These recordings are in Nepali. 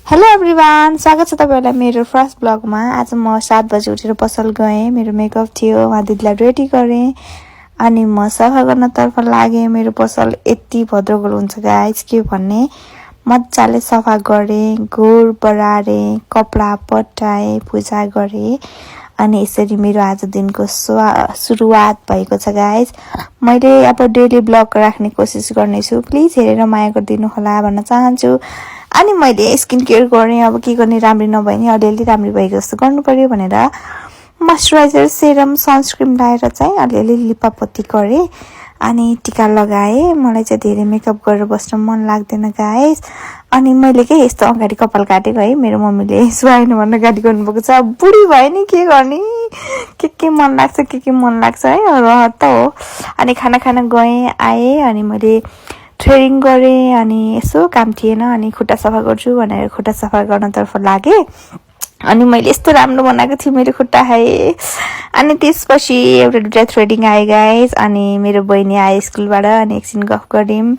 हेलो एभ्रिवान, स्वागत छ तपाईहरुलाई मेरो फर्स्ट ब्लगमा। आज म 7 बजे उठेर पसल गएँ। मेरो मेकअप थियो, वहाँ दिदीलाई रेडी गरेँ अनि म सफा गर्नतर्फ लागेँ। मेरो पसल यति भद्रगोल हुन्छ गाइस, के भन्ने। मज्जाले सफा गरेँ, गोर बढारेँ, कपडा पट्टाएँ, पूजा गरेँ अनि यसरी मेरो आज दिनको सुरुवात भएको छ गाइस। मैले अब डेली ब्लग राख्ने कोसिस गर्नेछु, प्लिज हेरेर माया गरिदिनु होला भन्न चाहन्छु। अनि मैले स्किन केयर गरेँ। अब के गर्ने, राम्री नभए नि अलिअलि राम्री भएको जस्तो गर्नु पर्यो भनेर मोइस्चराइजर, सेरम, सनस्क्रिन लाएर चाहिँ अलिअलि लिपापोती गरेँ अनि टिका लगाएँ। मलाई चाहिँ धेरै मेकअप गरेर बस्न मन लाग्दैन गाइस। अनि मैले के यस्तो अगाडि कपाल काटेको है, मेरो मम्मीले सुहाएन भनेर गाडी गर्नुभएको छ। बुढी भयो नि, के गर्ने, के मन लाग्छ, के मन लाग्छ है, रहर त हो। अनि खाना खान गएँ, आएँ अनि मैले थ्रेडिङ गरेँ अनि यसो काम थिएन अनि खुट्टा सफा गर्छु भनेर खुट्टा सफा गर्नतर्फ लागेँ। अनि मैले यस्तो राम्रो बनाएको थिएँ मेरो खुट्टा है। अनि त्यसपछि एउटा दुईटा थ्रेडिङ आए गाइस। अनि मेरो बहिनी आए स्कुलबाट अनि एकछिन गफ गऱ्यौँ।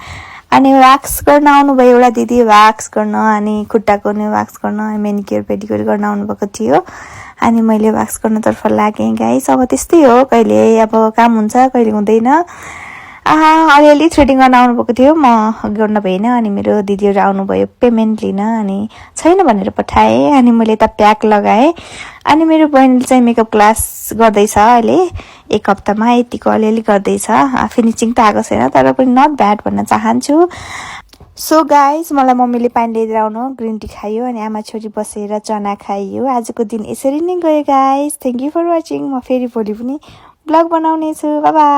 अनि व्याक्स गर्न आउनुभयो एउटा दिदी, व्याक्स गर्न अनि खुट्टाको नि व्याक्स गर्न, मेनिक्योर पेडिक्योर गर्न आउनुभएको थियो। अनि मैले व्याक्स गर्नतर्फ लागेँ गाइस। अब त्यस्तै हो, कहिले अब काम हुन्छ, कहिले हुँदैन। अलिअलि थ्रेडिङ गर्न आउनुभएको थियो, म गर्न भएन। अनि मेरो दिदीहरू आउनुभयो पेमेन्ट लिन, अनि छैन भनेर पठाएँ। अनि मैले यता प्याक लगाएँ। अनि मेरो बहिनीले चाहिँ मेकअप क्लास गर्दैछ अहिले, एक हप्तामा यतिको अलिअलि गर्दैछ। फिनिसिङ त आएको छैन तर पनि नट ब्याड भन्न चाहन्छु। सो गाइज, मलाई मम्मीले पानी ल्याइदिएर आउनु, ग्रिन टी खायो अनि आमा छोरी बसेर चना खाइयो। आजको दिन यसरी नै गयो guys. Thank you for watching. म फेरि भोलि पनि ब्लग बनाउनेछु। Bye bye.